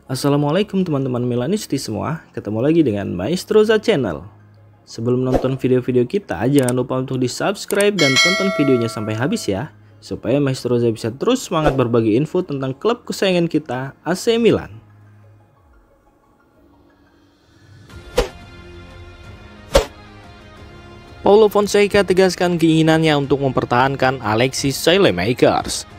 Assalamualaikum teman-teman Milanisti semua, ketemu lagi dengan Maestroza Channel. Sebelum nonton video-video kita, jangan lupa untuk di subscribe dan tonton videonya sampai habis ya, supaya Maestroza bisa terus semangat berbagi info tentang klub kesayangan kita, AC Milan. Paulo Fonseca tegaskan keinginannya untuk mempertahankan Alexis Saelemaekers.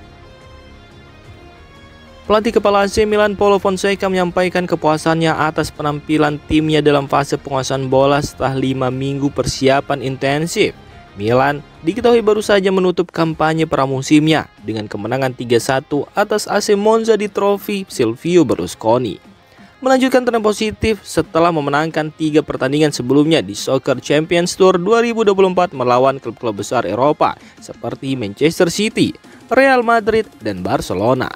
Pelatih kepala AC Milan Paulo Fonseca menyampaikan kepuasannya atas penampilan timnya dalam fase penguasaan bola setelah 5 minggu persiapan intensif. Milan diketahui baru saja menutup kampanye pramusimnya dengan kemenangan 3-1 atas AC Monza di trofi Silvio Berlusconi. Melanjutkan tren positif setelah memenangkan 3 pertandingan sebelumnya di Soccer Champions Tour 2024 melawan klub-klub besar Eropa seperti Manchester City, Real Madrid, dan Barcelona.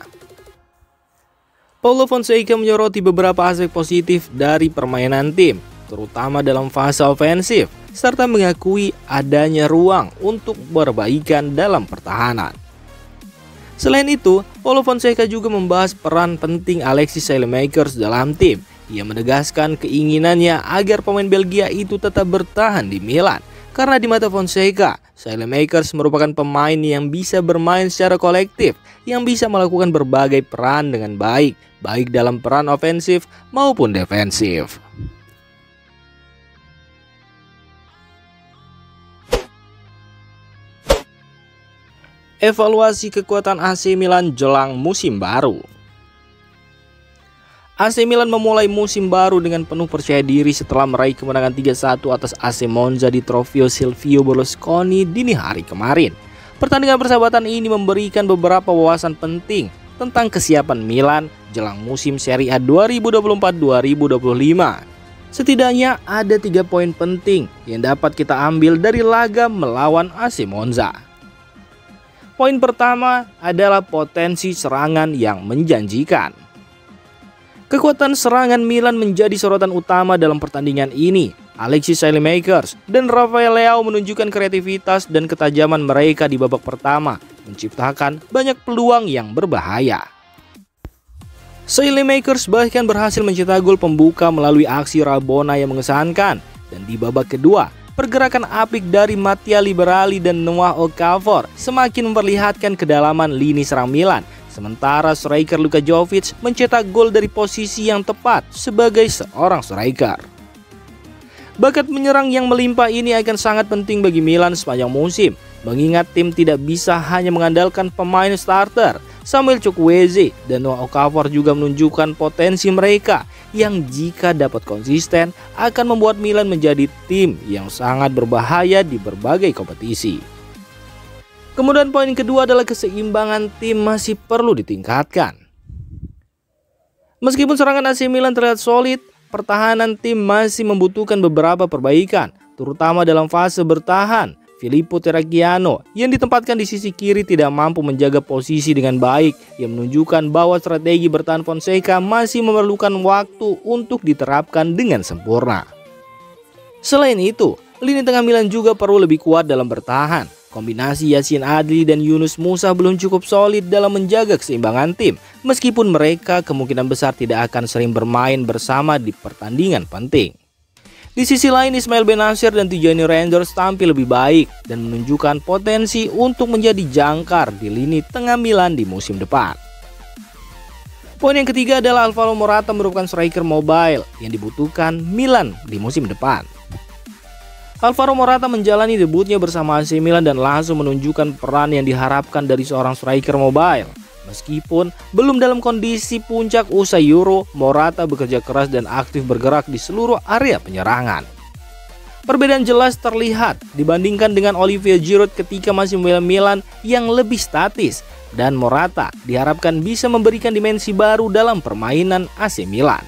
Paulo Fonseca menyoroti beberapa aspek positif dari permainan tim, terutama dalam fase ofensif, serta mengakui adanya ruang untuk perbaikan dalam pertahanan. Selain itu, Paulo Fonseca juga membahas peran penting Alexis Saelemaekers dalam tim. Ia menegaskan keinginannya agar pemain Belgia itu tetap bertahan di Milan. Karena di mata Fonseca, Saelemaekers merupakan pemain yang bisa bermain secara kolektif, yang bisa melakukan berbagai peran dengan baik, baik dalam peran ofensif maupun defensif. Evaluasi kekuatan AC Milan jelang musim baru. AC Milan memulai musim baru dengan penuh percaya diri setelah meraih kemenangan 3-1 atas AC Monza di Trofeo Silvio Berlusconi dini hari kemarin. Pertandingan persahabatan ini memberikan beberapa wawasan penting tentang kesiapan Milan jelang musim Serie A 2024-2025. Setidaknya ada 3 poin penting yang dapat kita ambil dari laga melawan AC Monza. Poin pertama adalah potensi serangan yang menjanjikan. Kekuatan serangan Milan menjadi sorotan utama dalam pertandingan ini. Alexis Saelemaekers dan Rafael Leao menunjukkan kreativitas dan ketajaman mereka di babak pertama, menciptakan banyak peluang yang berbahaya. Saelemaekers bahkan berhasil mencetak gol pembuka melalui aksi Rabona yang mengesankan, dan di babak kedua, pergerakan apik dari Mattia Liberali dan Noah Okafor semakin memperlihatkan kedalaman lini serang Milan. Sementara striker Luka Jovic mencetak gol dari posisi yang tepat sebagai seorang striker. Bakat menyerang yang melimpah ini akan sangat penting bagi Milan sepanjang musim, mengingat tim tidak bisa hanya mengandalkan pemain starter. Samuel Chukwueze dan Noah Okafor juga menunjukkan potensi mereka yang jika dapat konsisten akan membuat Milan menjadi tim yang sangat berbahaya di berbagai kompetisi. Kemudian poin kedua adalah keseimbangan tim masih perlu ditingkatkan. Meskipun serangan AC Milan terlihat solid, pertahanan tim masih membutuhkan beberapa perbaikan, terutama dalam fase bertahan. Filippo Terracchiano yang ditempatkan di sisi kiri tidak mampu menjaga posisi dengan baik, yang menunjukkan bahwa strategi bertahan Fonseca masih memerlukan waktu untuk diterapkan dengan sempurna. Selain itu, lini tengah Milan juga perlu lebih kuat dalam bertahan. Kombinasi Yacine Adli dan Yunus Musa belum cukup solid dalam menjaga keseimbangan tim, meskipun mereka kemungkinan besar tidak akan sering bermain bersama di pertandingan penting. Di sisi lain, Ismail Bennacer dan Tijani Reinders tampil lebih baik dan menunjukkan potensi untuk menjadi jangkar di lini tengah Milan di musim depan. Poin yang ketiga adalah Alvaro Morata merupakan striker mobile yang dibutuhkan Milan di musim depan. Alvaro Morata menjalani debutnya bersama AC Milan dan langsung menunjukkan peran yang diharapkan dari seorang striker mobile. Meskipun belum dalam kondisi puncak usai Euro, Morata bekerja keras dan aktif bergerak di seluruh area penyerangan. Perbedaan jelas terlihat dibandingkan dengan Olivier Giroud ketika masih membela Milan yang lebih statis, dan Morata diharapkan bisa memberikan dimensi baru dalam permainan AC Milan.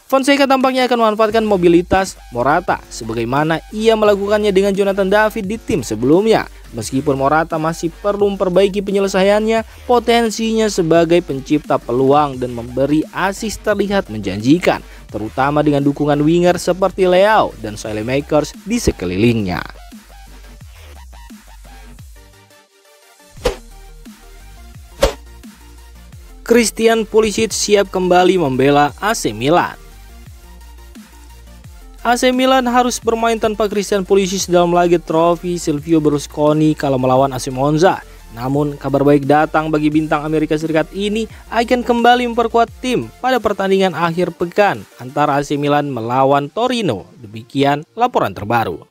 Fonseca tampaknya akan memanfaatkan mobilitas Morata sebagaimana ia melakukannya dengan Jonathan David di tim sebelumnya. Meskipun Morata masih perlu memperbaiki penyelesaiannya, potensinya sebagai pencipta peluang dan memberi asis terlihat menjanjikan, terutama dengan dukungan winger seperti Leao dan Saelemaekers di sekelilingnya. Christian Pulisic siap kembali membela AC Milan. AC Milan harus bermain tanpa Christian Pulisic dalam laga trofi Silvio Berlusconi kalau melawan AC Monza. Namun kabar baik datang bagi bintang Amerika Serikat ini akan kembali memperkuat tim pada pertandingan akhir pekan antara AC Milan melawan Torino. Demikian laporan terbaru.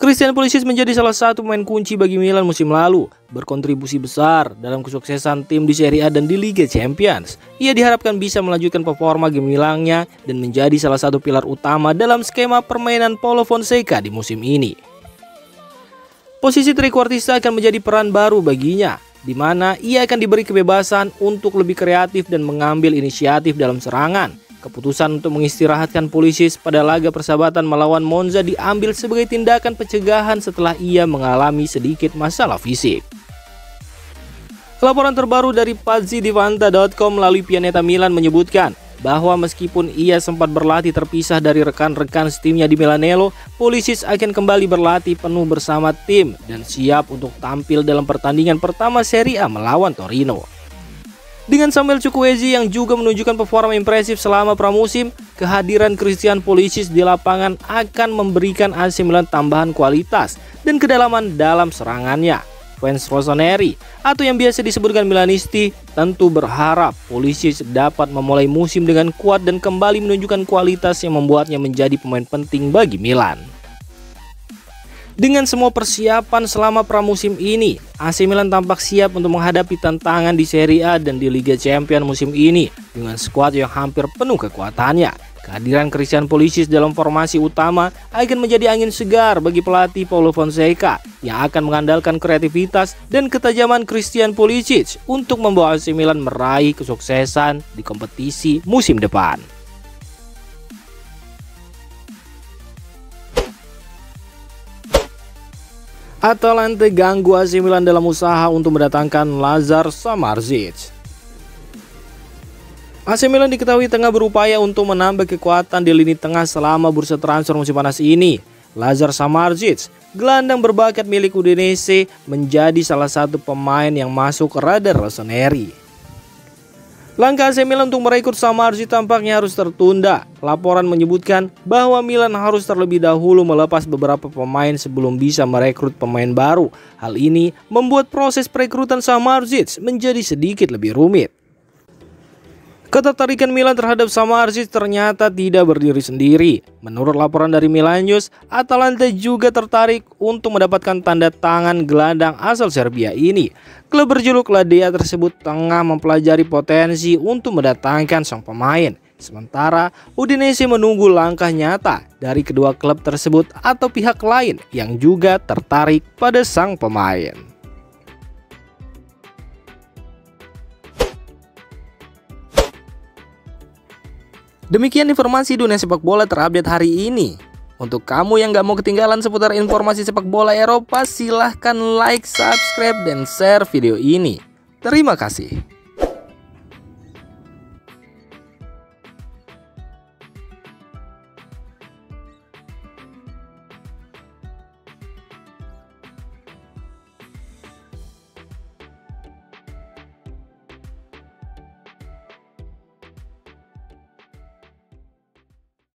Christian Pulisic menjadi salah satu pemain kunci bagi Milan musim lalu, berkontribusi besar dalam kesuksesan tim di Serie A dan di Liga Champions. Ia diharapkan bisa melanjutkan performa gemilangnya dan menjadi salah satu pilar utama dalam skema permainan Paulo Fonseca di musim ini. Posisi trequartista akan menjadi peran baru baginya, di mana ia akan diberi kebebasan untuk lebih kreatif dan mengambil inisiatif dalam serangan. Keputusan untuk mengistirahatkan Pulisic pada laga persahabatan melawan Monza diambil sebagai tindakan pencegahan setelah ia mengalami sedikit masalah fisik. Laporan terbaru dari PazziDivanta.com melalui Pianeta Milan menyebutkan bahwa meskipun ia sempat berlatih terpisah dari rekan-rekan setimnya di Milanello, Pulisic akan kembali berlatih penuh bersama tim dan siap untuk tampil dalam pertandingan pertama Serie A melawan Torino. Dengan Samuel Chukwueze yang juga menunjukkan performa impresif selama pramusim, kehadiran Christian Pulisic di lapangan akan memberikan AC Milan tambahan kualitas dan kedalaman dalam serangannya. Fans Rossoneri atau yang biasa disebutkan Milanisti tentu berharap Pulisic dapat memulai musim dengan kuat dan kembali menunjukkan kualitas yang membuatnya menjadi pemain penting bagi Milan. Dengan semua persiapan selama pramusim ini, AC Milan tampak siap untuk menghadapi tantangan di Serie A dan di Liga Champions musim ini dengan skuad yang hampir penuh kekuatannya. Kehadiran Christian Pulisic dalam formasi utama akan menjadi angin segar bagi pelatih Paulo Fonseca yang akan mengandalkan kreativitas dan ketajaman Christian Pulisic untuk membawa AC Milan meraih kesuksesan di kompetisi musim depan. Atalanta ganggu AC Milan dalam usaha untuk mendatangkan Lazar Samardzic. AC Milan diketahui tengah berupaya untuk menambah kekuatan di lini tengah selama bursa transfer musim panas ini. Lazar Samardzic, gelandang berbakat milik Udinese, menjadi salah satu pemain yang masuk radar Rossoneri. Langkah AC Milan untuk merekrut Samardzic tampaknya harus tertunda. Laporan menyebutkan bahwa Milan harus terlebih dahulu melepas beberapa pemain sebelum bisa merekrut pemain baru. Hal ini membuat proses perekrutan Samardzic menjadi sedikit lebih rumit. Ketertarikan Milan terhadap Samardzic ternyata tidak berdiri sendiri. Menurut laporan dari Milan News, Atalanta juga tertarik untuk mendapatkan tanda tangan gelandang asal Serbia ini. Klub berjuluk Ladea tersebut tengah mempelajari potensi untuk mendatangkan sang pemain. Sementara Udinese menunggu langkah nyata dari kedua klub tersebut atau pihak lain yang juga tertarik pada sang pemain. Demikian informasi dunia sepak bola terupdate hari ini. Untuk kamu yang gak mau ketinggalan seputar informasi sepak bola Eropa, silahkan like, subscribe, dan share video ini. Terima kasih.